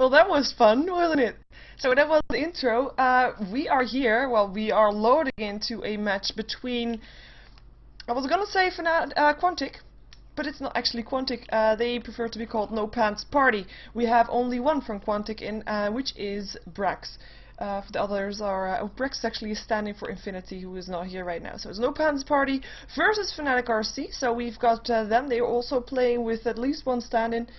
Well, that was fun, wasn't it? So that was the intro. We are here, well, we are loading into a match between, I was gonna say Quantic, but it's not actually Quantic. They prefer to be called No Pants Party. We have only one from Quantic in, which is Brax. The others are, Brax is actually standing for Infinity, who is not here right now. So it's No Pants Party versus FnaticRC. So we've got them. They are also playing with at least one stand-in.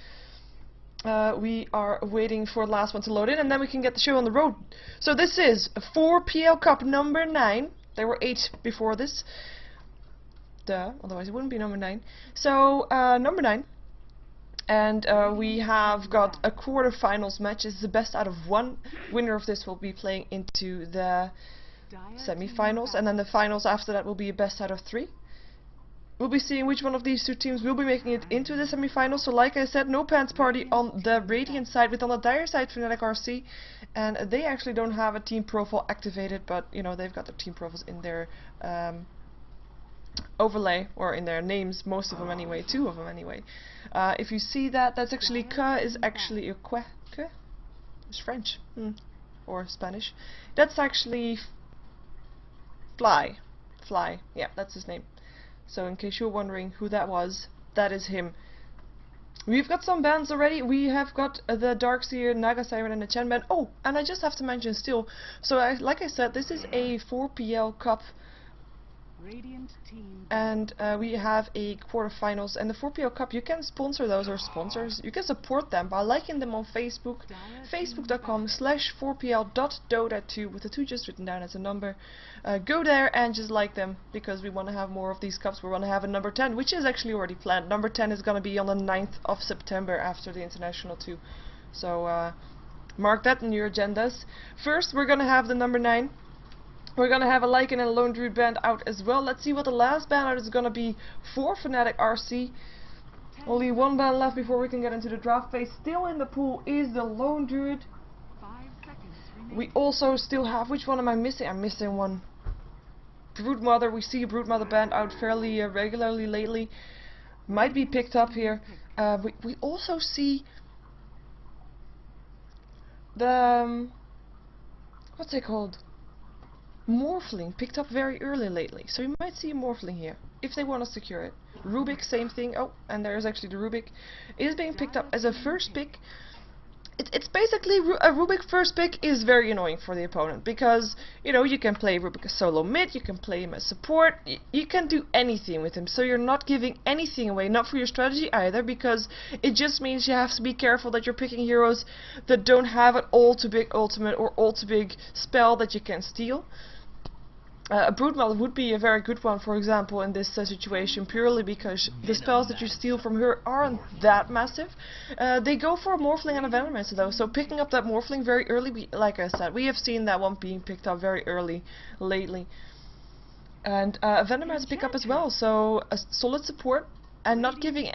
We are waiting for the last one to load in, and then we can get the show on the road. So this is 4PL Cup number 9. There were 8 before this. Duh, otherwise it wouldn't be number 9. So, number 9. And we have got a quarterfinals match. It's the best out of 1. Winner of this will be playing into the semi-finals, and then the finals after that will be a best out of 3. We'll be seeing which one of these two teams will be making it into the semi-finals. So like I said, No Pants Party on the Radiant side, with on the Dire side FnaticRC, and they actually don't have a team profile activated, but you know, they've got their team profiles in their overlay, or in their names, most of them anyway, 2 of them anyway. If you see that, that's actually K is actually a que. It's French, or Spanish. That's actually Fly, yeah, that's his name. So in case you're wondering who that was, that is him. We've got some bands already. We have got the Darkseer, Naga Siren, and the Chen band. Oh, and I just have to mention still, so like I said, this is a 4PL Cup, and we have a quarterfinals, and the 4PL Cup, you can sponsor those, or sponsors, you can support them by liking them on Facebook, facebook.com/4pl.dota2, with the 2 just written down as a number. Go there and just like them, because we want to have more of these cups. We want to have a number 10, which is actually already planned. Number 10 is going to be on the 9th of September after the International 2. So mark that in your agendas. First, we're going to have the number 9. We're gonna have a Lycan and a Lone Druid band out as well. Let's see what the last band out is gonna be for FnaticRC. Only one band left before we can get into the draft phase. Still in the pool is the Lone Druid. We also still have, which one am I missing? I'm missing one. Broodmother. We see a Broodmother band out fairly regularly lately. Might be picked up here. We also see the what's it called? Morphling picked up very early lately, so you might see a Morphling here if they want to secure it. Rubik, same thing. Oh, and there's actually the Rubik. It is being picked up as a first pick. It's basically a Rubik first pick is very annoying for the opponent, because you know, you can play Rubik as solo mid, you can play him as support, you can do anything with him, so you're not giving anything away, not for your strategy either, because it just means you have to be careful that you're picking heroes that don't have an all too big ultimate or all too big spell that you can steal. A Broodmother would be a very good one, for example, in this situation, purely because the spells that you steal from her aren't that massive. They go for a Morphling and a Venomancer though, so picking up that Morphling very early, like I said, we have seen that one being picked up very early lately. And a Venomancer pick up as well, so a solid support and not giving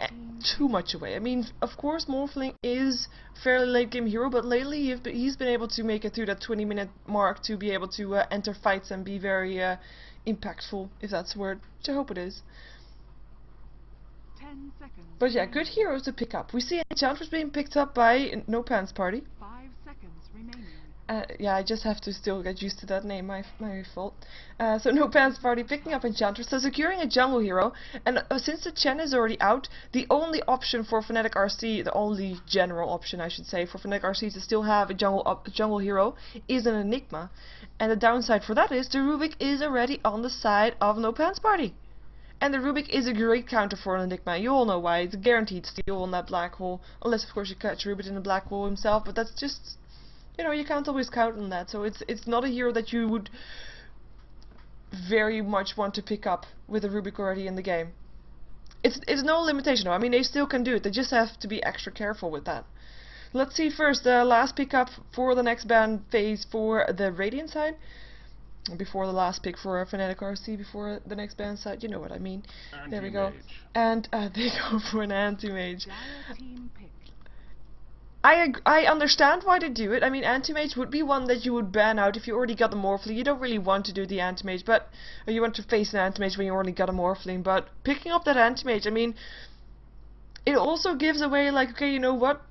too much away. I mean, of course, Morphling is fairly late game hero, but lately he's been able to make it through that 20-minute mark to be able to enter fights and be very impactful, if that's the word, which I hope it is. 10 seconds. But yeah, good heroes to pick up. We see Enchantress being picked up by No Pants Party. 5 seconds remaining. Yeah, I just have to still get used to that name, my fault. So No Pants Party picking up Enchantress, so securing a jungle hero, and since the Chen is already out, the only option for FnaticRC, the only general option I should say, for FnaticRC to still have a jungle hero is an Enigma, and the downside for that is the Rubik is already on the side of No Pants Party. And the Rubik is a great counter for an Enigma. You all know why. It's a guaranteed steal on that black hole, unless of course you catch Rubik in the black hole himself, but that's just, you know, you can't always count on that, so it's not a hero that you would very much want to pick up with a Rubik already in the game. It's no limitation though. I mean, they still can do it, they just have to be extra careful with that. Let's see first the last pickup for the next ban phase for the Radiant side. Before the last pick for FnaticRC, before the next ban side, you know what I mean. There we go. And they go for an anti-mage. I understand why they do it. I mean, anti-mage would be one that you would ban out if you already got the Morphling. You don't really want to do the anti-mage, but you want to face an anti-mage when you already got a Morphling. But picking up that anti-mage, I mean, it also gives away, like, okay, you know what?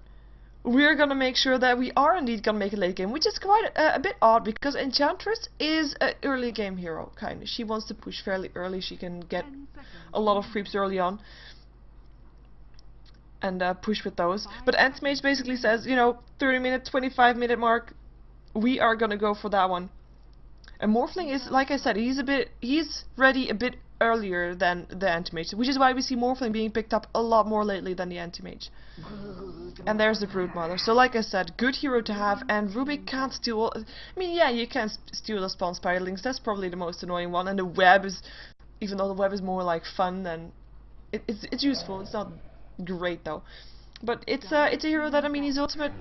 we're gonna make sure that we are indeed gonna make a late game, which is quite a bit odd because Enchantress is an early game hero, kind of. She wants to push fairly early. She can get a lot of creeps early on and push with those. But Anti-Mage basically says, you know, 30-minute, 25-minute mark, we are gonna go for that one. And Morphling is, like I said, he's ready a bit earlier than the Anti-Mage, which is why we see Morphling being picked up a lot more lately than the Anti-Mage. And there's the Broodmother. So like I said, good hero to have, and Rubik can't steal... I mean, yeah, you can steal the spawn spiderlings, that's probably the most annoying one, and the web is... Even though the web is more like fun than... It's useful, it's not great though. But it's a hero that, I mean, his ultimate...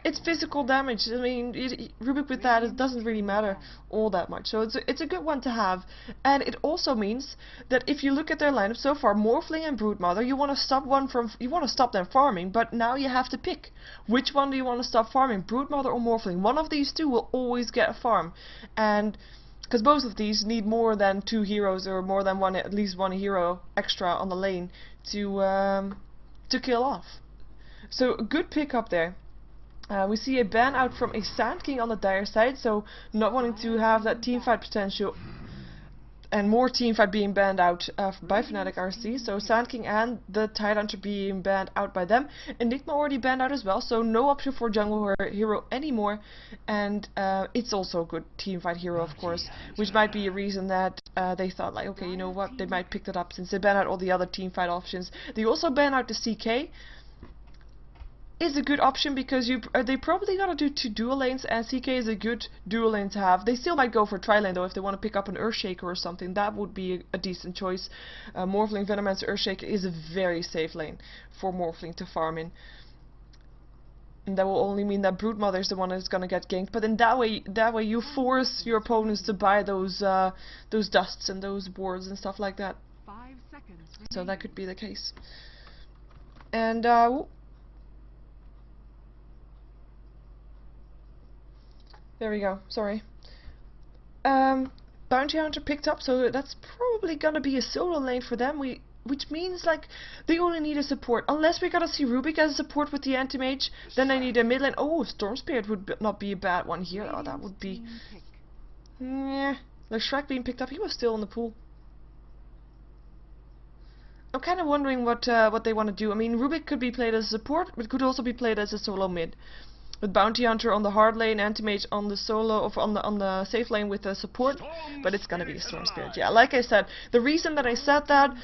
It's physical damage. I mean, Rubik with that, it doesn't really matter all that much. So it's a good one to have. And it also means that if you look at their lineup so far, Morphling and Broodmother, you want to stop them farming, but now you have to pick. Which one do you want to stop farming, Broodmother or Morphling? One of these two will always get a farm. And because both of these need more than 2 heroes or more than one, at least 1 hero extra on the lane to kill off. So a good pick up there. We see a ban out from a Sand King on the dire side, so not wanting to have that teamfight potential and more teamfight being banned out by FnaticRC, so Sand King and the Tidehunter being banned out by them. Enigma already banned out as well, so no option for jungle hero anymore, and it's also a good teamfight hero, of course, which might be a reason that they thought, like, okay, you know what, they might pick that up since they banned out all the other teamfight options. They also banned out the CK. Is a good option because they probably gotta do 2 dual lanes, and CK is a good dual lane to have. They still might go for tri-lane though if they want to pick up an Earthshaker or something. That would be a decent choice. Morphling, Venomancer, Earthshaker is a very safe lane for Morphling to farm in. And that will only mean that Broodmother is the one that's gonna get ganked. But in that way you force your opponents to buy those dusts and those boards and stuff like that. 5 seconds. So that could be the case. And there we go, sorry. Bounty Hunter picked up, so that's probably gonna be a solo lane for them, which means, like, they only need a support. Unless we gotta see Rubik as a support with the Anti-Mage, then they need a mid lane. Oh, Storm Spirit would not be a bad one here. Oh, that would be... Yeah, the Shrek being picked up, he was still in the pool. I'm kind of wondering what they want to do. I mean, Rubik could be played as a support, but could also be played as a solo mid. With Bounty Hunter on the hard lane, Anti-Mage on the solo, or on the safe lane with the support, but it's gonna be a Storm Spirit. Yeah, like I said, the reason that I said that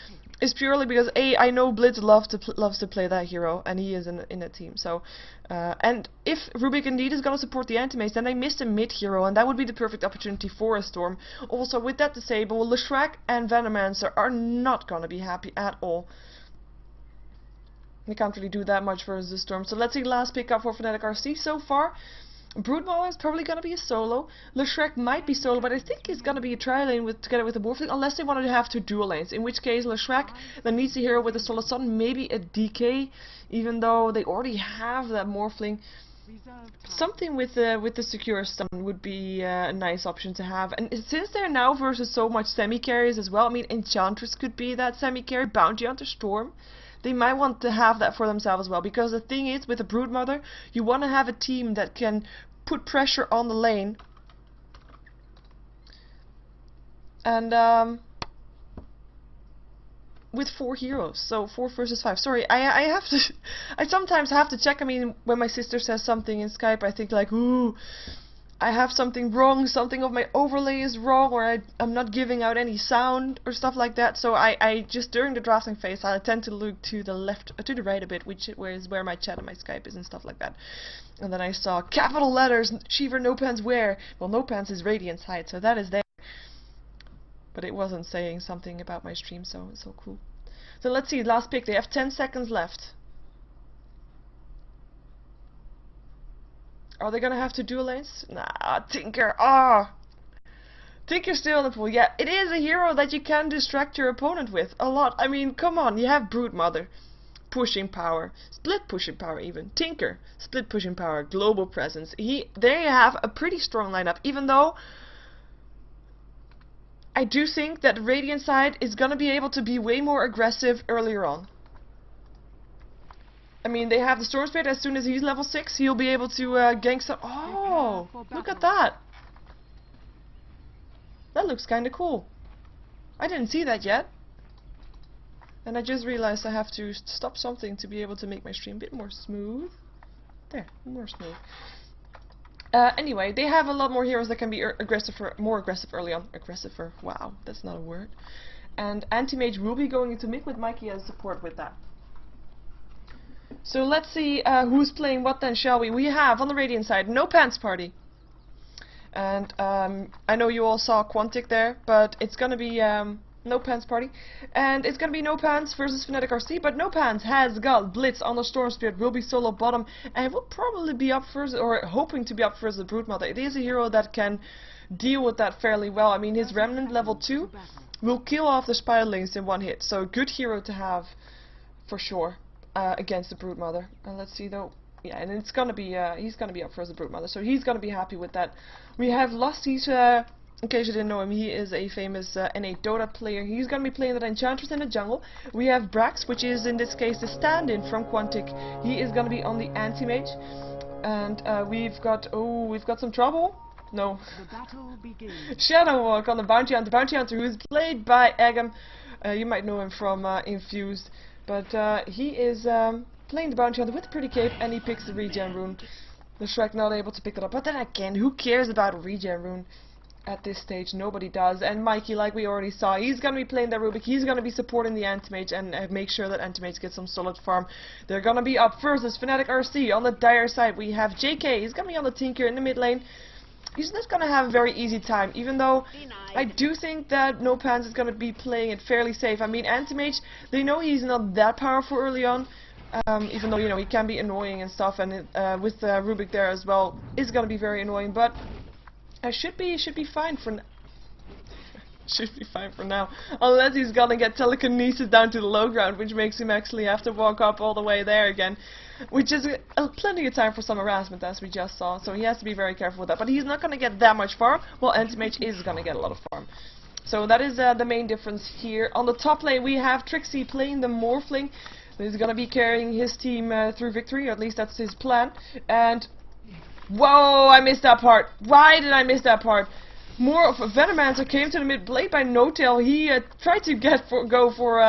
is purely because I know Blitz loves to play that hero, and he is in a team. So, and if Rubik indeed is gonna support the Anti-Mage, then they missed a mid hero, and that would be the perfect opportunity for a Storm. Also, with that disabled, Leshrac and Venomancer are not gonna be happy at all. We can't really do that much versus the Storm. So let's see the last pick up for FnaticRC so far. Broodmother is probably going to be a solo. Leshrac might be solo, but I think he's going to be a tri-lane together with the Morphling, unless they wanted to have 2 dual lanes. In which case, Leshrac then needs a hero with a Solid Sun, maybe a DK, even though they already have that Morphling. Something with the secure stun would be a nice option to have. And since they're now versus so much semi-carries as well, I mean, Enchantress could be that semi-carry, Bounty Hunter, Storm. They might want to have that for themselves as well, because the thing is, with a Broodmother, you want to have a team that can put pressure on the lane. And with 4 heroes, so 4 versus 5. Sorry, I sometimes have to check. I mean, when my sister says something in Skype, I think like, ooh, I have something wrong, something of my overlay is wrong, or I'm not giving out any sound, or stuff like that. So I just, during the drafting phase, I tend to look to the left, to the right a bit, which is where my chat and my Skype is and stuff like that. And then I saw capital letters, Sheever no pants where? Well, no pants is Radiant's height, so that is there. But it wasn't saying something about my stream, so it's so cool. So let's see, last pick, they have 10 seconds left. Are they gonna have to dual lanes? Nah, Tinker. Ah, Tinker's still in the pool. Yeah, it is a hero that you can distract your opponent with a lot. I mean, come on, you have Broodmother, pushing power, split pushing power even. Tinker, split pushing power, global presence. There you have a pretty strong lineup. Even though I do think that Radiant side is gonna be able to be way more aggressive earlier on. I mean, they have the Storm Spirit. As soon as he's level 6, he'll be able to gank some... Oh, look at that. That looks kind of cool. I didn't see that yet. And I just realized I have to stop something to be able to make my stream a bit more smooth. There, more smooth. Anyway, they have a lot more heroes that can be more aggressive early on. Aggressiver, wow, that's not a word. And Anti-Mage will be going into mid with Mikey as support with that. So let's see who's playing what then, shall we? We have, on the Radiant side, No Pants Party. And I know you all saw Quantic there, but it's gonna be No Pants Party. And it's gonna be No Pants versus FnaticRC, but No Pants has got Blitz on the Storm Spirit, will be solo bottom, and will probably be up first, or hoping to be up first, the Broodmother. It is a hero that can deal with that fairly well. I mean, his Remnant level 2 will kill off the Spiderlings in one hit, so good hero to have, for sure, against the Broodmother. Let's see though. Yeah, and it's gonna be he's gonna be up for the Broodmother, so he's gonna be happy with that. We have Lusty's, in case you didn't know him, he is a famous NA Dota player. He's gonna be playing that Enchantress in the jungle. We have Brax, which is in this case the stand-in from Quantic. He is gonna be on the Anti-Mage, and we've got some trouble. No. Shadowwalk on the Bounty Hunter. Bounty Hunter, who is played by Agam. You might know him from Infused, but he is playing the Bounty Hunter with a pretty cape, and he picks the regen rune. The Shrek not able to pick it up, but then again, who cares about a regen rune at this stage? Nobody does. And Mikey, like we already saw, he's gonna be playing that Rubik. He's gonna be supporting the Anti-Mage and make sure that Anti-Mage gets some solid farm. They're gonna be up first as FnaticRC. On the Dire side, we have JK. He's gonna be on the Tinker in the mid lane. He's not going to have a very easy time, even though I do think that No Pants is going to be playing it fairly safe. I mean, Anti-Mage, they know he's not that powerful early on, even though, you know, he can be annoying and stuff, and with Rubik there as well, is going to be very annoying, but should be fine for now. Should be fine for now, unless he's gonna get telekinesis down to the low ground, which makes him actually have to walk up all the way there again, which is plenty of time for some harassment, as we just saw, so he has to be very careful with that. But he's not gonna get that much farm, while Anti-Mage is gonna get a lot of farm. So that is the main difference here. On the top lane we have Trixie playing the Morphling. He's gonna be carrying his team through victory, or at least that's his plan. And whoa, I missed that part. Why did I miss that part? More of a Venomancer came to the mid, played by No-Tail. He tried to go for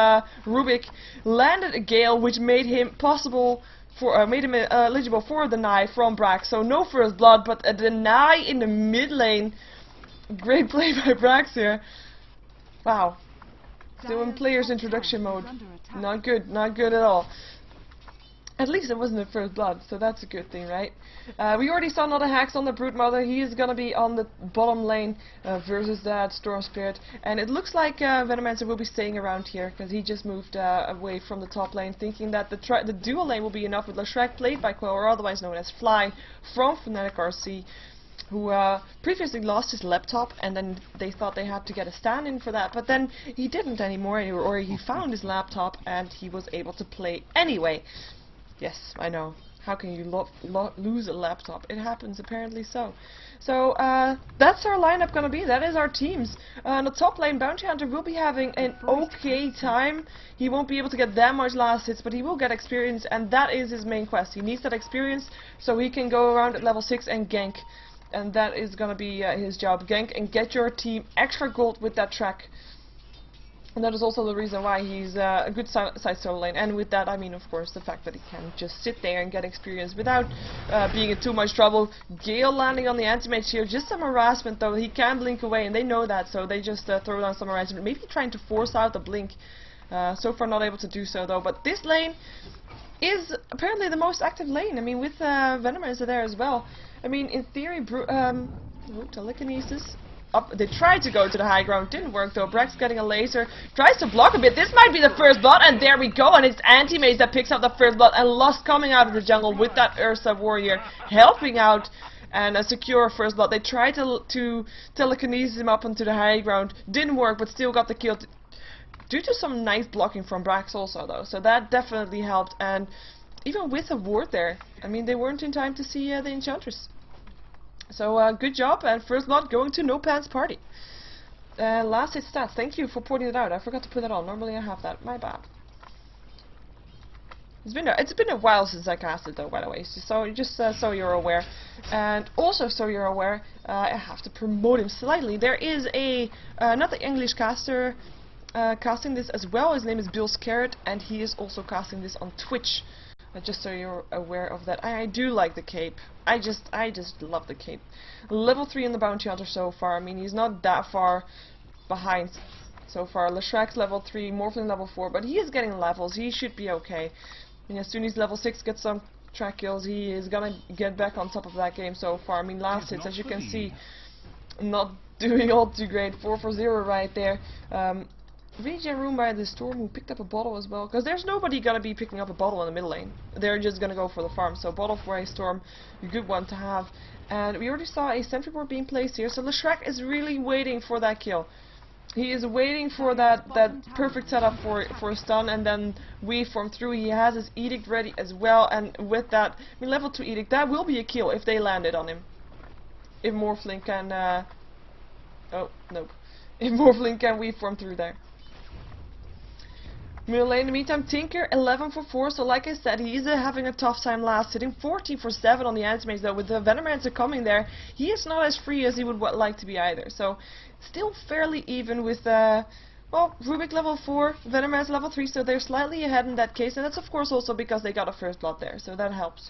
Rubik, landed a Gale, which made him eligible for the deny from Brax. So no first blood, but a deny in the mid lane. Great play by Brax here. Wow. Still in player's introduction mode. Not good at all. At least it wasn't a first blood, so that's a good thing, right? We already saw another Hex on the Broodmother. He is gonna be on the bottom lane versus that Storm Spirit, and it looks like Venomancer will be staying around here because he just moved away from the top lane, thinking that the dual lane will be enough with Leshrac, played by Quell, or otherwise known as Fly, from FnaticRC, who previously lost his laptop, and then they thought they had to get a stand-in for that, but then he didn't anymore, or he found his laptop and he was able to play anyway. Yes, I know. How can you lose a laptop? It happens, apparently so. So, that's our lineup gonna be. That is our teams. On the top lane, Bounty Hunter will be having an okay time. He won't be able to get that much last hits, but he will get experience, and that is his main quest. He needs that experience so he can go around at level 6 and gank. And that is gonna be his job. Gank and get your team extra gold with that track. And that is also the reason why he's a good side solo lane. And with that, I mean, of course, the fact that he can just sit there and get experience without being in too much trouble. Gale landing on the Anti-Mage here. Just some harassment, though. He can blink away, and they know that, so they just throw down some harassment. Maybe trying to force out the blink. So far not able to do so, though. But this lane is apparently the most active lane. I mean, with Venomancer there as well. I mean, in theory, telekinesis. They tried to go to the high ground, didn't work though. Brax getting a laser, tries to block a bit. This might be the first blood, and there we go. And it's Anti-Mage that picks up the first blood, and Lost coming out of the jungle with that Ursa warrior helping out and secure first blood. They tried to telekinesis him up onto the high ground, didn't work, but still got the kill due to some nice blocking from Brax also though. So that definitely helped, and even with a ward there, I mean, they weren't in time to see the Enchantress. So, good job, and first blood going to No Pants Party. Last hit stats, thank you for pointing it out. I forgot to put that on. Normally I have that. My bad. It's been a while since I cast it though, by the way. So you're aware, and also so you're aware, I have to promote him slightly. There is another English caster casting this as well. His name is Bill Scarrett, and he is also casting this on Twitch. Just so you're aware of that. I do like the cape. I just love the cape. Level 3 in the Bounty Hunter so far. I mean, he's not that far behind so far. Leshrack's level 3, Morphling level 4, but he is getting levels. He should be okay. And as soon as level 6 gets some track kills, he is gonna get back on top of that game so far. I mean, last hits, as you can see, not doing all too great. 4-for-0 right there. Regen Room by the Storm, who picked up a bottle as well, because there's nobody gonna be picking up a bottle in the middle lane. They're just gonna go for the farm. So bottle for a Storm, a good one to have. And we already saw a sentry board being placed here, so Leshrack is really waiting for that kill. He is waiting for that perfect setup for a stun, and then we form through. He has his Edict ready as well, and with that, I mean, level 2 Edict, that will be a kill if they landed on him. If Morphling can, oh, nope. If Morphling can weave form through there. Middle lane, in the meantime, Tinker 11-for-4, so like I said, he's having a tough time last, hitting 14-for-7 on the Antimates though. With the Venomancer coming there, he is not as free as he would like to be either. So, still fairly even with, well, Rubik level 4, Venomancer level 3, so they're slightly ahead in that case, and that's of course also because they got a first blood there, so that helps.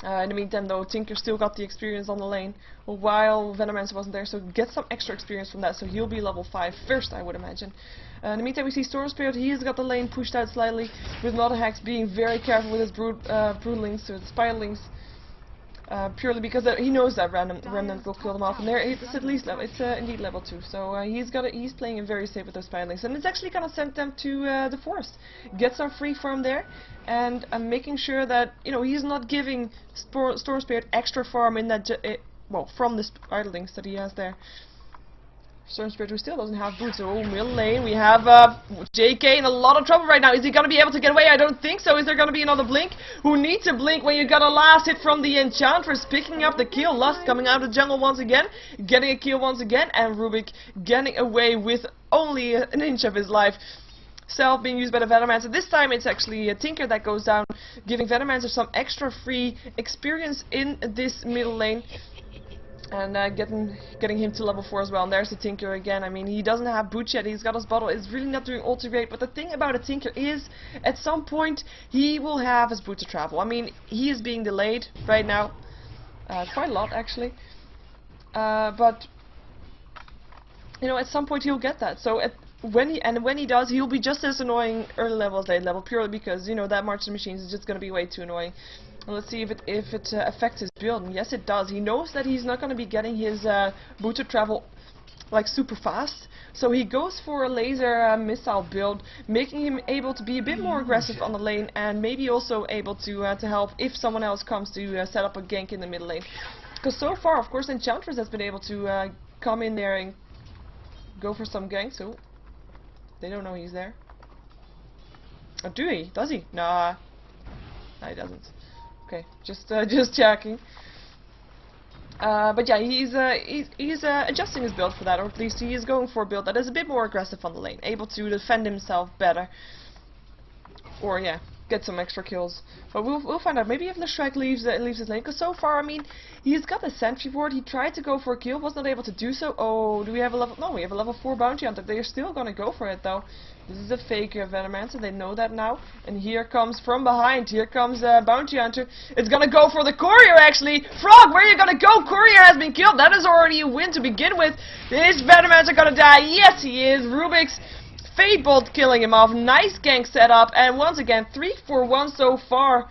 In the meantime though, Tinker still got the experience on the lane, while Venomancer wasn't there, so get some extra experience from that, so he'll be level 5 first, I would imagine. In the meantime we see Storm Spirit, he has got the lane pushed out slightly, with Notterhex being very careful with his broodlings, so spiderlings, purely because he knows that Remnant will kill them off, and there it's at least level, it's indeed level 2, so he's playing it very safe with those spiderlings, and it's actually gonna send them to the forest, get some free farm there, and making sure that, you know, he's not giving Storm Spirit extra farm in that, well, from the spiderlings that he has there. Storm Spirit, who still doesn't have boots. Oh, middle lane, we have JK in a lot of trouble right now. Is he gonna be able to get away? I don't think so. Is there gonna be another blink? Who needs a blink when you got a last hit from the Enchantress, picking up the kill? Lust coming out of the jungle once again, getting a kill once again, and Rubik getting away with only an inch of his life. Self being used by the Venomancer. This time it's actually a Tinker that goes down, giving Venomancer some extra free experience in this middle lane. And getting him to level 4 as well. And there's the Tinker again. I mean, he doesn't have boots yet. He's got his bottle. It's really not doing all too great. But the thing about a Tinker is, at some point, he will have his boot to travel. I mean, he is being delayed right now. Quite a lot, actually. But, you know, at some point he'll get that. So, when he does, he'll be just as annoying early level as late level. Purely because, you know, that March of Machines is just going to be way too annoying. Let's see if it affects his build. And yes, it does. He knows that he's not going to be getting his boot to travel like super fast, so he goes for a laser missile build, making him able to be a bit more aggressive on the lane, and maybe also able to help if someone else comes to set up a gank in the middle lane. Because so far, of course, Enchantress has been able to come in there and go for some ganks. So they don't know he's there. Oh, do he? Does he? Nah, no, he doesn't. Okay, just checking. But yeah, he's adjusting his build for that, or at least he is going for a build that is a bit more aggressive on the lane, able to defend himself better, or yeah, get some extra kills. But we'll find out. Maybe if Leshrack leaves his lane, because so far, I mean, he's got the sentry board. He tried to go for a kill, was not able to do so. Oh, do we have a level? No, we have a level 4 bounty hunter. They are still gonna go for it though. This is a fake Venomancer, they know that now. And here comes from behind, here comes Bounty Hunter. It's gonna go for the Courier actually. Frog, where are you gonna go? Courier has been killed. That is already a win to begin with. Is Venomancer gonna die? Yes, he is. Rubik's Fate Bolt killing him off. Nice gank setup. And once again, 3-for-1 so far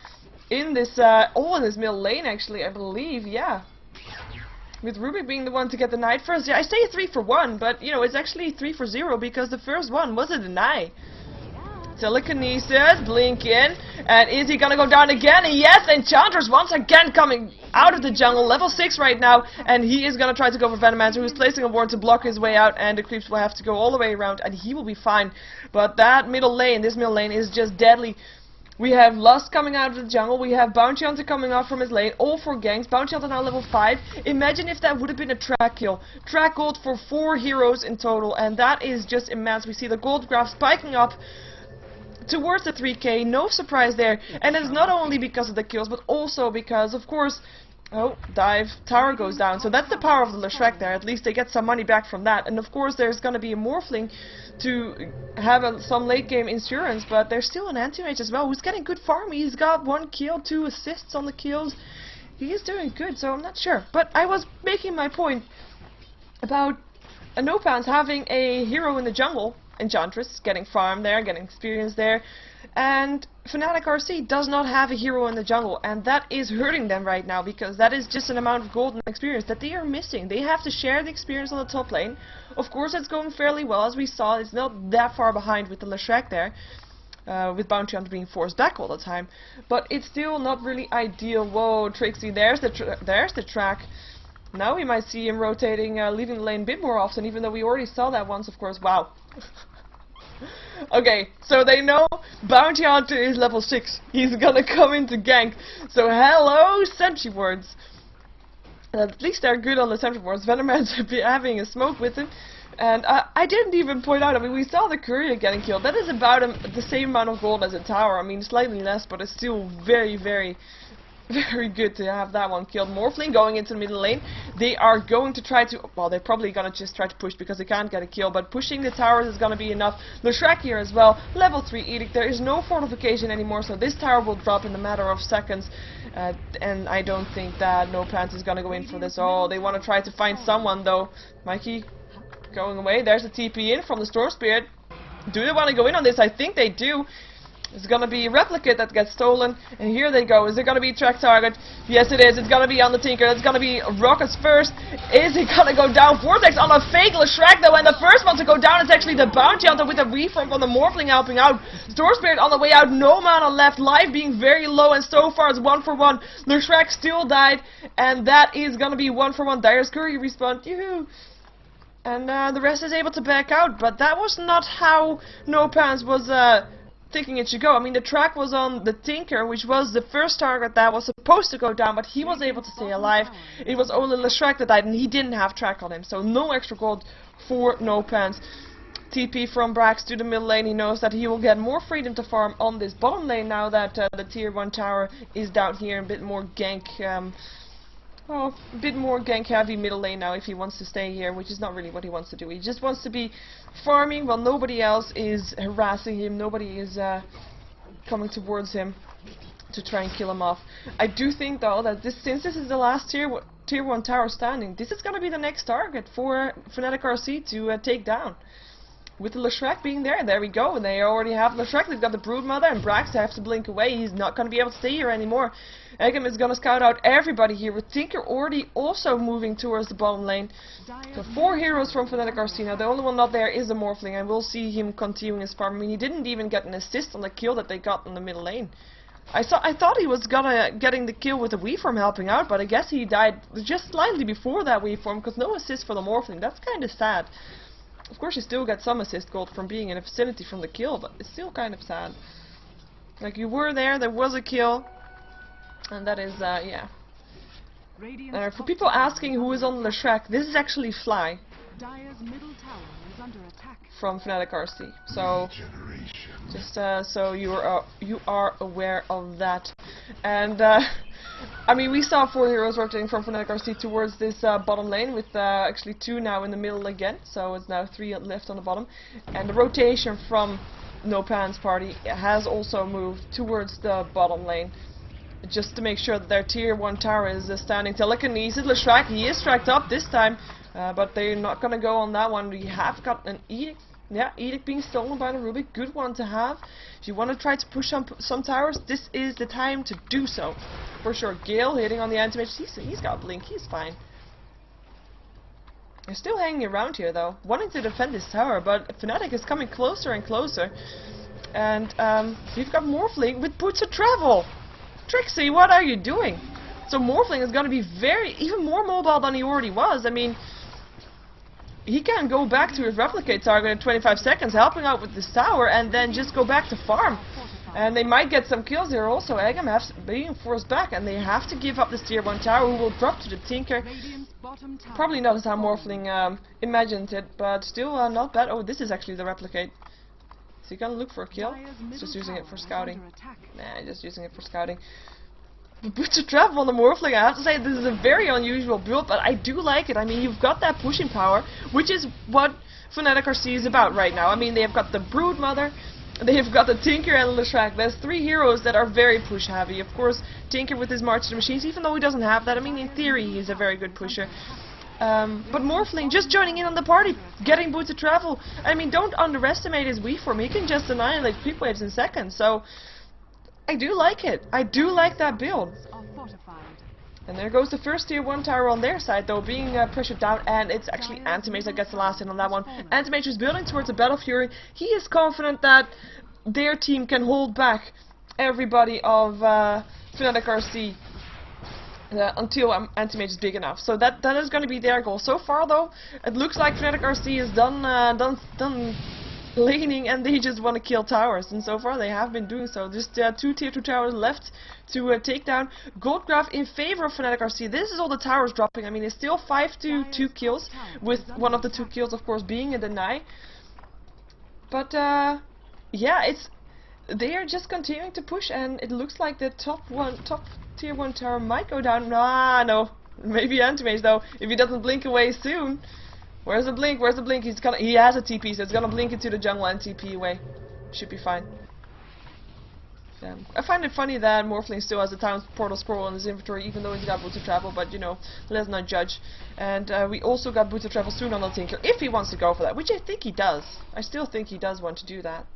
in this, in this middle lane actually, I believe, yeah. With Rubik being the one to get the knight first. Yeah, I say 3-for-1, but, you know, it's actually 3-for-0 because the first one was a deny. Telekinesis, blink in, and is he gonna go down again? Yes, Enchantress once again coming out of the jungle, level 6 right now, and he is gonna try to go for Venomancer, who's placing a ward to block his way out, and the creeps will have to go all the way around, and he will be fine. But that middle lane, this middle lane is just deadly. We have Lust coming out of the jungle, we have Bounty Hunter coming off from his lane, all 4 ganks, Bounty Hunter now level 5. Imagine if that would have been a track kill. Track gold for 4 heroes in total, and that is just immense. We see the gold graph spiking up towards the 3k, no surprise there. And it's not only because of the kills, but also because, of course, oh, dive, tower goes down. So that's the power of the Leshrac there. At least they get some money back from that. And of course there's going to be a Morphling to have some late game insurance, but there's still an anti-mage as well who's getting good farm. He's got 1 kill, 2 assists on the kills. He is doing good, so I'm not sure. But I was making my point about Nopans having a hero in the jungle, Enchantress, getting farm there, getting experience there, and FnaticRC does not have a hero in the jungle, and that is hurting them right now, because that is just an amount of gold and experience that they are missing. They have to share the experience on the top lane. Of course it's going fairly well, as we saw. It's not that far behind with the Leshrac there, with Bounty Hunter being forced back all the time, but it's still not really ideal. Whoa, Trixie, there's the track. Now we might see him rotating, leaving the lane a bit more often, even though we already saw that once, of course. Wow. Okay, so they know Bounty Hunter is level 6. He's gonna come into gank. So hello, sentry wards. At least they're good on the sentry wards. Venomman's having a smoke with him. And I didn't even point out, I mean, we saw the courier getting killed. That is about the same amount of gold as a tower. I mean, slightly less, but it's still very, very... very good to have that one killed. Morphling going into the middle lane. They are going to try to... well, they're probably going to just try to push because they can't get a kill, but pushing the towers is going to be enough. Leshrac here as well. Level 3 Edict. There is no fortification anymore, so this tower will drop in a matter of seconds. And I don't think that Nopans is going to go in for this. Oh, they want to try to find someone though. Mikey going away. There's a TP in from the Storm Spirit. Do they want to go in on this? I think they do. It's gonna be a replicate that gets stolen, and here they go. Is it gonna be track target? Yes, it is. It's gonna be on the Tinker. It's gonna be Rockets first. Is he gonna go down? Vortex on a fake Leshrac though, and the first one to go down is actually the Bounty Hunter with a reform from the Morphling helping out. Storm Spirit on the way out. No mana left. Life being very low, and so far it's 1 for 1. Leshrac still died, and that is gonna be 1 for 1. Dire's Courier respawn. Yoo-hoo! And the rest is able to back out, but that was not how Nopans was thinking it should go. I mean, the track was on the Tinker, which was the first target that was supposed to go down, but he was able to stay alive. It was only Leshrac that died, and he didn't have track on him, so no extra gold for Nopans. TP from Brax to the middle lane. He knows that he will get more freedom to farm on this bottom lane now that the tier 1 tower is down here. A bit more gank, well, a bit more gank heavy middle lane now if he wants to stay here, which is not really what he wants to do. He just wants to be farming while nobody else is harassing him, nobody is coming towards him to try and kill him off. I do think though that since this is the last tier 1 tower standing, this is going to be the next target for FnaticRC to take down. With the Leshrac being there we go, and they already have Leshrac. They've got the Broodmother, and Brax have to blink away. He's not going to be able to stay here anymore. Eggum is going to scout out everybody here, with Tinker already also moving towards the bottom lane. So 4 heroes from FnaticRC now. The only one not there is the Morphling, and we'll see him continuing his farm. I mean, he didn't even get an assist on the kill that they got in the middle lane. I thought he was getting the kill with the Weeform helping out, but I guess he died just slightly before that Weeform, because no assist for the Morphling. That's kind of sad. Of course you still get some assist gold from being in a vicinity from the kill, but it's still kind of sad. Like, you were there was a kill, and that is, yeah. For people asking who is on Leshrac, this is actually Fly from FnaticRC. So, just so you are aware of that. And I mean, we saw 4 heroes rotating from FnaticRC towards this bottom lane, with actually 2 now in the middle again, so it's now 3 left on the bottom. And the rotation from Nopans' party has also moved towards the bottom lane, just to make sure that their tier 1 tower is standing. Telekinesis, Leshrac, he is tracked up this time, but they're not going to go on that one. We have got an Edict. Yeah, Edict being stolen by the Rubik, good one to have. If you want to try to push some towers, this is the time to do so. For sure. Gale hitting on the anti-mage, he's got Blink, he's fine. They're still hanging around here though, wanting to defend this tower, but Fnatic is coming closer and closer. And we've got Morphling with Boots of Travel. Trixie, what are you doing? So Morphling is going to be even more mobile than he already was. I mean, he can go back to his replicate target in 25 seconds, helping out with this tower, and then just go back to farm. And they might get some kills here also. Eggum being forced back, and they have to give up this tier 1 tower, who will drop to the Tinker. Probably not as how Morphling imagined it, but still not bad. Oh, this is actually the replicate. Is he gonna look for a kill? He's just using it for scouting. Nah, just using it for scouting. Boots of Travel on the Morphling, I have to say this is a very unusual build, but I do like it. I mean, you've got that pushing power, which is what FnaticRC is about right now. I mean, they've got the Brood Mother, they've got the Tinker and Leshrac. There's 3 heroes that are very push heavy. Of course, Tinker with his March to the Machines, even though he doesn't have that, I mean, in theory he's a very good pusher. But Morphling just joining in on the party, getting Boots of Travel. I mean, don't underestimate his weave form. He can just annihilate creep waves in seconds, so I do like it. I do like that build. And there goes the first tier 1 tower on their side, though, being pressured down, and it's actually Antimage that gets the last hit on that one. Antimage is building towards a Battle Fury. He is confident that their team can hold back everybody of FnaticRC until Antimage is big enough. So that is going to be their goal. So far, though, it looks like FnaticRC is done laning, and they just want to kill towers, and so far they have been doing so. Just 2 tier 2 towers left to take down. Goldgraph in favor of FnaticRC. This is all the towers dropping. I mean, it's still 5 to 2 kills, with one of the 2 kills, of course, being a deny. But yeah, they are just continuing to push, and it looks like the top tier 1 tower might go down. Ah, no, maybe Antimage though, if he doesn't blink away soon. Where's the blink? Where's the blink? He has a TP, so it's gonna blink into the jungle and TP away. Should be fine. I find it funny that Morphling still has a Town Portal Scroll in his inventory, even though he's got Boots of Travel, but you know, let's not judge. And we also got Boots of Travel soon on the Tinker, if he wants to go for that, which I think he does. I still think he does want to do that.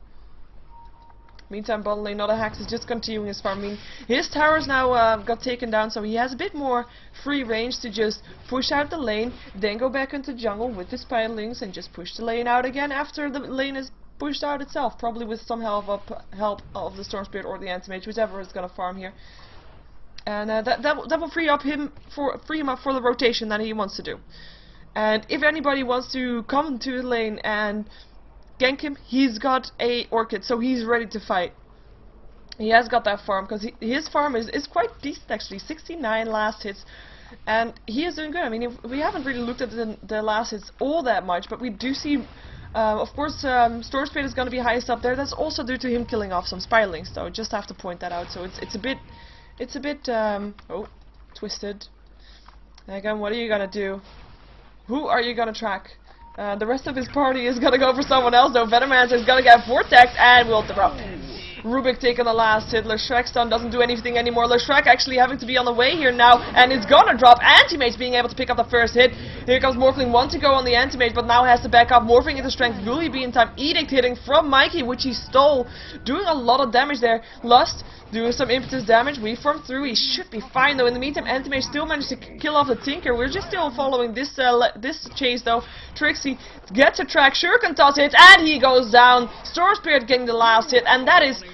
Meantime, bottom lane, Nodahax is just continuing his farm. I mean, his towers now got taken down, so he has a bit more free range to just push out the lane, then go back into jungle with his Spiderlings and just push the lane out again after the lane is pushed out itself, probably with some help of the Storm Spirit or the Antimage, whichever is going to farm here. And that will free him up for the rotation that he wants to do. And if anybody wants to come to the lane and gank him, he's got a Orchid, so he's ready to fight. He has got that farm, because his farm is quite decent actually, 69 last hits, and he is doing good. I mean, we haven't really looked at the last hits all that much, but we do see, of course, Storm Spirit is going to be highest up there. That's also due to him killing off some Spiderlings, though, just have to point that out. So it's a bit, oh, twisted. Again, what are you going to do? Who are you going to track? The rest of his party is gonna go for someone else, though. Venomancer is gonna get Vortex and will drop. Rubik taking the last hit. Leshrac stun doesn't do anything anymore. Leshrac actually having to be on the way here now, and it's gonna drop. Antimage being able to pick up the first hit. Here comes Morphling, want to go on the Antimage, but now has to back up. Morphing into strength. Will he be in time? Edict hitting from Mikey, which he stole, doing a lot of damage there. Lust doing some impetus damage. We farm through. He should be fine though. In the meantime, Antimage still managed to kill off the Tinker. We're just still following this chase though. Trixie gets a track. Shuriken toss hits, and he goes down. Storm Spirit getting the last hit, and that is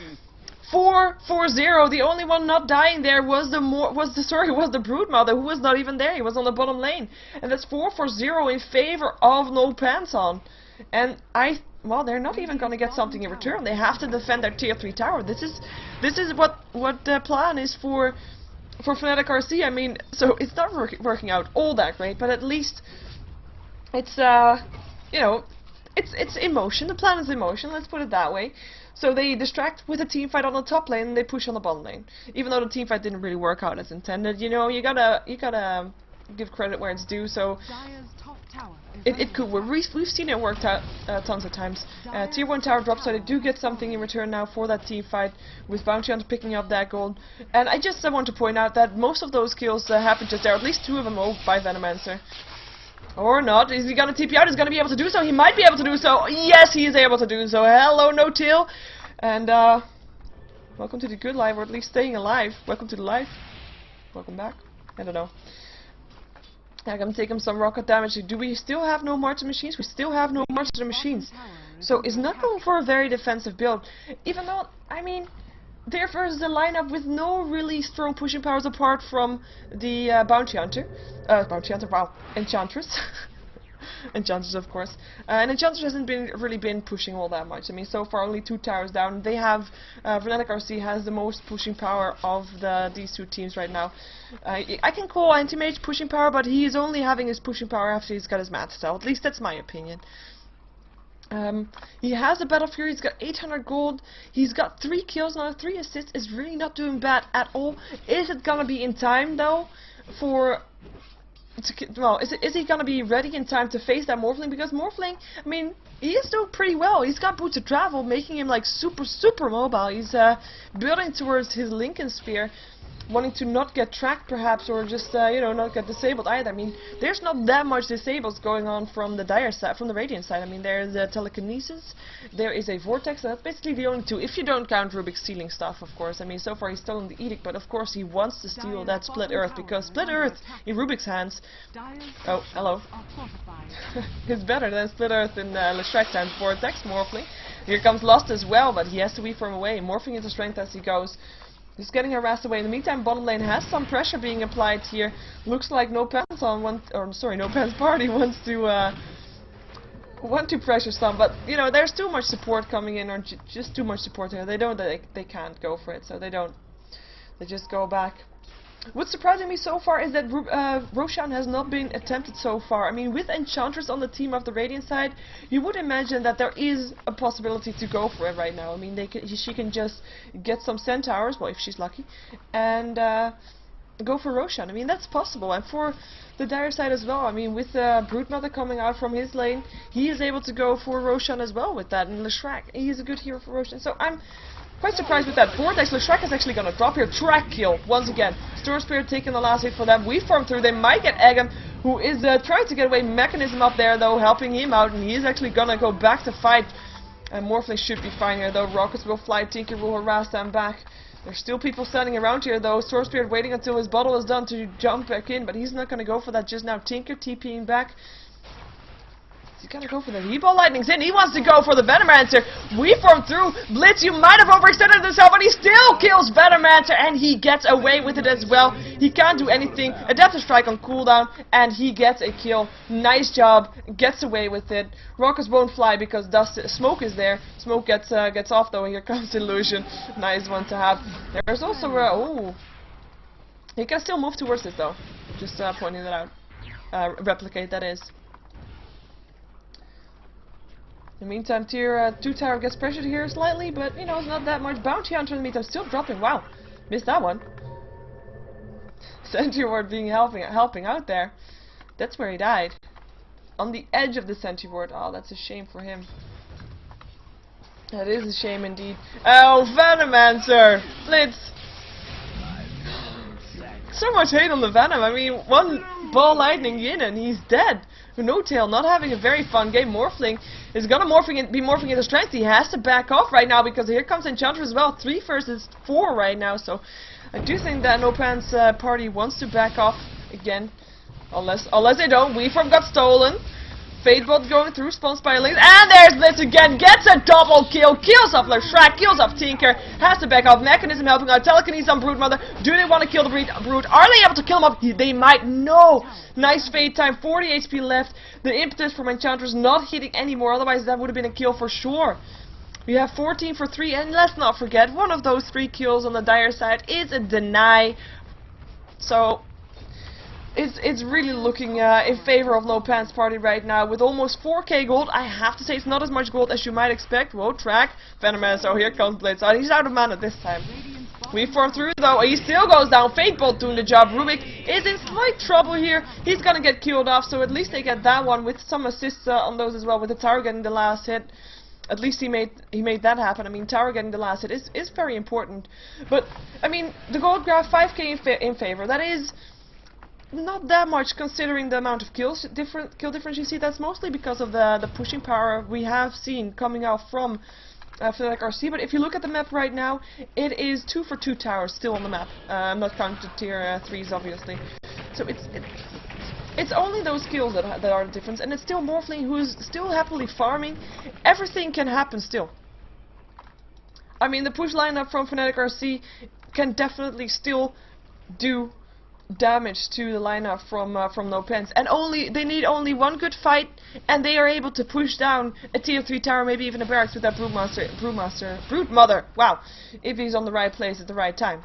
4-4-0. The only one not dying there was the Brood Mother, who was not even there. He was on the bottom lane, and that's 4-4-0 in favor of No Pants On. And well, they're not even going to get something in return. They have to defend their tier 3 tower. This is what the plan is for FnaticRC. I mean, so it's not working out all that great, but at least it's you know, it's emotion. The plan is emotion. Let's put it that way. So they distract with a team fight on the top lane, and they push on the bottom lane. Even though the team fight didn't really work out as intended, you know, you gotta give credit where it's due. So it could work. We've seen it worked out tons of times. Tier 1 tower drops, so they do get something in return now for that team fight, with Bounty Hunter picking up that gold. And I just want to point out that most of those kills happened just there, at least 2 of them by Venomancer. Or not. Is he gonna TP out? He's gonna be able to do so. He might be able to do so. Yes, he is able to do so. Hello, No-Till. And welcome to the good life, or at least staying alive. Welcome to the life. Welcome back. I don't know. I'm gonna take him some rocket damage. Do we still have no Martyr Machines? We still have no Martyr Machines. So he's not going for a very defensive build. Even though, I mean, there versus the lineup with no really strong pushing powers apart from the Bounty Hunter. Wow. Enchantress. Enchantress, of course. And Enchantress hasn't really been pushing all that much. I mean, so far only 2 towers down. They have, FnaticRC has the most pushing power of these 2 teams right now. I can call Antimage pushing power, but he is only having his pushing power after he's got his Mad Style. At least that's my opinion. He has a Battle Fury, he's got 800 gold, he's got 3 kills now, 3 assists, is really not doing bad at all. Is it gonna be in time though for... well, is he gonna be ready in time to face that Morphling? Because Morphling, I mean, he is doing pretty well. He's got boots of travel, making him like super mobile. He's building towards his Lincoln Spear, wanting to not get tracked perhaps, or just you know, not get disabled either. I mean, there's not that much disables going on from the Dire side, from the Radiant side. I mean, there's a telekinesis, there is a vortex, and that's basically the only two, if you don't count Rubik stealing stuff, of course. I mean, so far he's stolen the edict, but of course he wants to steal that split earth, because split earth in Rubik's hands, oh hello, is better than split earth in Leshrac times vortex. Morphling, here comes Lost as well, but he has to weave from away, morphing into strength as he goes. He's getting harassed away. In the meantime, bottom lane has some pressure being applied here. Looks like No Pants on No Pants Party wants to want to pressure some, but you know, there's too much support coming in, or just too much support here. They can't go for it, so they don't. They just go back. What's surprising me so far is that Roshan has not been attempted so far. I mean, with Enchantress on the team of the Radiant side, you would imagine that there is a possibility to go for it right now. I mean, she can just get some Centaurs, well, if she's lucky, and go for Roshan. I mean, that's possible. And for the Dire side as well, I mean, with Broodmother coming out from his lane, he is able to go for Roshan as well with that. And Leshrac, he is a good hero for Roshan. So I'm quite surprised with that. Vortex, Leshrac is actually going to drop here. Track kill, once again. Storm Spirit taking the last hit for them. We farm through. They might get Eggum, who is trying to get away. Mechanism up there, though, helping him out. And he is actually going to go back to fight. And Morphling should be fine here, though. Rockets will fly. Tinker will harass them back. There's still people standing around here, though. Storm Spirit waiting until his bottle is done to jump back in. But he's not going to go for that just now. Tinker TPing back. He's gonna go for the He-Ball Lightning's in. He wants to go for the Venomancer. We form through. Blitz, you might have overextended yourself, but he still kills Venomancer, and he gets away with it as well. He can't do anything. Adaptive Strike on cooldown, and he gets a kill. Nice job. Gets away with it. Rockets won't fly because smoke is there. Smoke gets off though, and here comes Illusion. Nice one to have. There's also oh, he can still move towards it though. Just pointing that out. Replicate, that is. In the meantime, tier 2 tower gets pressured here slightly, but you know, it's not that much. Bounty Hunter in the meantime still dropping. Wow, missed that one. Sentry Ward being helping out there. That's where he died. On the edge of the Sentry Ward. Oh, that's a shame for him. That is a shame indeed. Oh, Venomancer! Blitz! So much hate on the Venom. I mean, one ball lightning in and he's dead. No Tail not having a very fun game. Morphling is gonna be morphing into strength. He has to back off right now because here comes Enchantress as well. 3 versus 4 right now. So I do think that No Pants Party wants to back off again, unless they don't. Weaver got stolen. Fatebot going through, spawn by links, and there's Blitz again, gets a double kill, kills off Leshrac, kills off Tinker, has to back off, Mechanism helping out, Telekinesis on Broodmother. Do they want to kill the Brood? Are they able to kill him up? They might. No! Nice fade time, 40 HP left. The impetus from Enchantress not hitting anymore, otherwise that would have been a kill for sure. We have 14 for 3, and let's not forget, one of those 3 kills on the Dire side is a deny. So it's really looking in favor of No Pants Party right now with almost 4k gold. I have to say it's not as much gold as you might expect. Whoa, track. Venomancer, so here comes Blitz. Oh, he's out of mana this time. We form through though. He still goes down. Fatebolt doing the job. Rubik is in slight trouble here. He's gonna get killed off, so at least they get that one with some assists on those as well, with the tower getting the last hit. At least he made that happen. I mean, tower getting the last hit is very important. But I mean, the gold graph 5k in favor. That is not that much considering the amount of kill difference you see. That's mostly because of the pushing power we have seen coming out from FnaticRC. But if you look at the map right now, it is 2 for 2 towers still on the map. I'm not counting the tier 3s obviously. So it's only those kills that are the difference, and it's still Morphling who's still happily farming. Everything can happen still. I mean, the push lineup from FnaticRC can definitely still do damage to the lineup from No Pants, and they need only one good fight, and they are able to push down a tier 3 tower, maybe even a barracks with that Broodmother. Wow, if he's on the right place at the right time.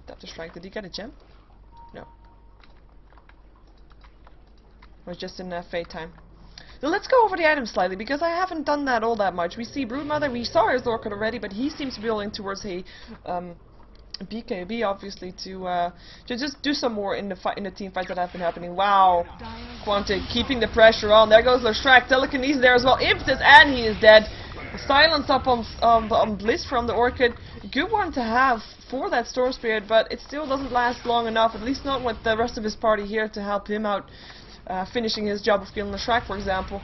Tap to strike. Did he get a gem? No. It was just in fade time. So let's go over the items slightly, because I haven't done that all that much. We see Broodmother, we saw his Orchid already, but he seems to be building towards a BKB, obviously, to just do some more in the team fights that have been happening. Wow, Quantic keeping the pressure on. There goes Leshrac, Telekinesis there as well. Impetus, and he is dead. Silence up on Bliss from the Orchid. Good one to have for that Storm Spirit, but it still doesn't last long enough, at least not with the rest of his party here to help him out, finishing his job of killing Leshrac, for example.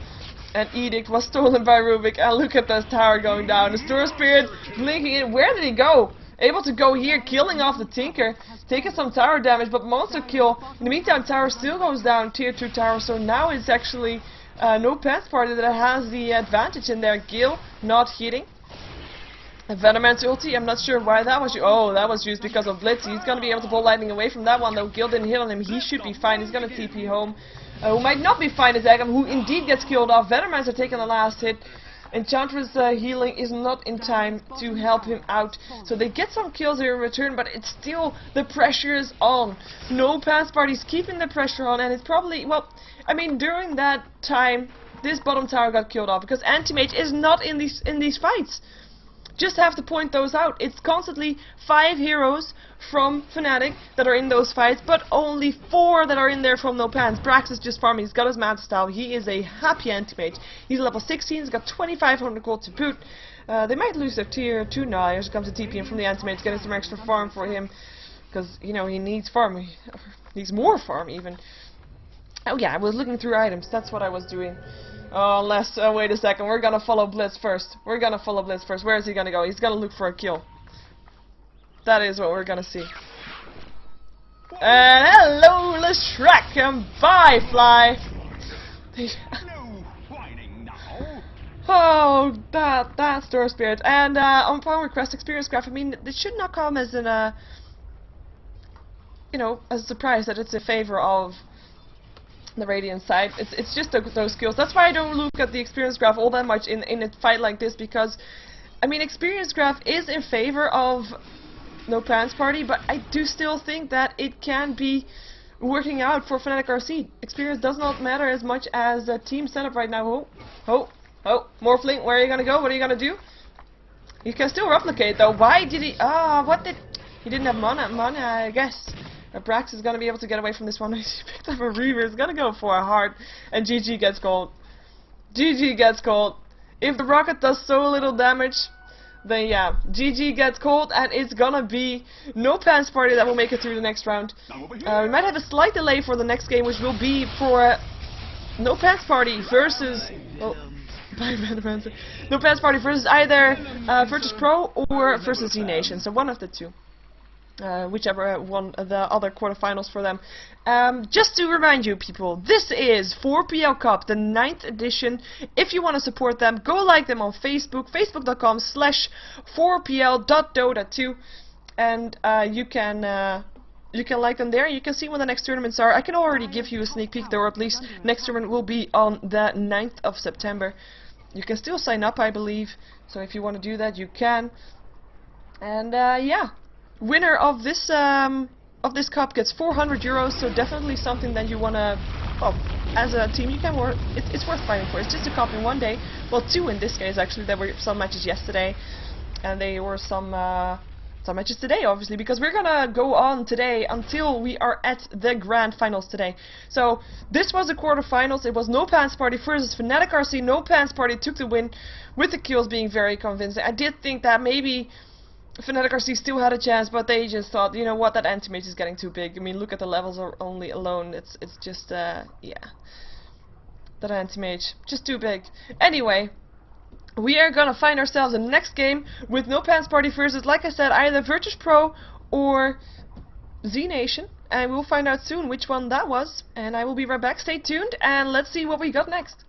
And Edict was stolen by Rubik, and look at this tower going down. The Storm Spirit blinking in. Where did he go? Able to go here, killing off the Tinker, taking some tower damage, but monster kill. In the meantime, tower still goes down, tier 2 tower, so now it's actually No Pants Party that has the advantage in there. Gil not hitting. Venoman's ulti, I'm not sure why that was used. Oh, that was used because of Blitz. He's going to be able to pull lightning away from that one, though. Gil didn't hit on him. He should be fine. He's going to TP home. Who might not be fine is Agam, who indeed gets killed off. Venomans are taking the last hit. Enchantress healing is not in time to help him out, so they get some kills here in return, but it's still, the pressure is on. No Pants Party's keeping the pressure on, and it's probably, well, I mean, during that time, this bottom tower got killed off, because Anti-Mage is not in these fights. Just have to point those out. It's constantly 5 heroes from Fnatic that are in those fights, but only 4 that are in there from No Pants. Brax is just farming. He's got his Manta Style. He is a happy Anti-Mage. He's level 16. He's got 2,500 gold to boot. They might lose their tier 2 now. Here comes a TP in from the Anti-Mage, getting some extra farm for him, because, you know, he needs farm. He needs more farm, even. Oh yeah, I was looking through items. That's what I was doing. Oh, wait a second. We're gonna follow Blitz first. Where is he gonna go? He's gonna look for a kill. That is what we're gonna see. And hello, Leshrac, and bye, Fly. Oh, that Storm Spirit. And on Power Request Experience Graph, I mean, it should not come as an, you know, as a surprise that it's in favor of the Radiant side. It's just those skills. That's why I don't look at the experience graph all that much in a fight like this, because I mean, experience graph is in favor of No Pants Party, but I do still think that it can be working out for FnaticRC. Experience does not matter as much as the team setup right now. Oh, Morphling, where are you gonna go? What are you gonna do? You can still replicate though. Why did he? He didn't have mana, I guess. Brax is going to be able to get away from this one. He picked up a Reaver. He's going to go for a heart. And GG gets cold. GG gets cold. If the rocket does so little damage, then yeah, GG gets cold, and it's going to be No Pants Party that will make it through the next round. We might have a slight delay for the next game, which will be for No Pants Party versus... Oh, No Pants Party versus either Virtus Pro or versus Z Nation. So one of the two. Whichever won the other quarterfinals for them. Just to remind you people, this is 4PL Cup, the 9th edition. If you want to support them, go like them on Facebook, facebook.com/4pl.dota2, and you can like them there. You can see when the next tournaments are. I can already give you a sneak peek, though, or at least next tournament will be on the 9th of September. You can still sign up, I believe, so if you want to do that, you can. And yeah. Winner of this cup gets 400 euros, so definitely something that you wanna, well, as a team you can work. It's worth fighting for. It's just a cup in one day. Well, 2 in this case actually. There were some matches yesterday, and there were some matches today, obviously, because we're gonna go on today until we are at the grand finals today. So this was the quarterfinals. It was No Pants Party versus FnaticRC. No Pants Party took the win, with the kills being very convincing. I did think that maybe FnaticRC still had a chance, but they just thought, you know what, that Anti-Mage is getting too big. I mean, look at the levels only alone. It's just, yeah. That Anti-Mage, just too big. Anyway, we are gonna find ourselves in the next game with No Pants Party versus, like I said, either Virtus Pro or Z Nation. And we'll find out soon which one that was. And I will be right back. Stay tuned, and let's see what we got next.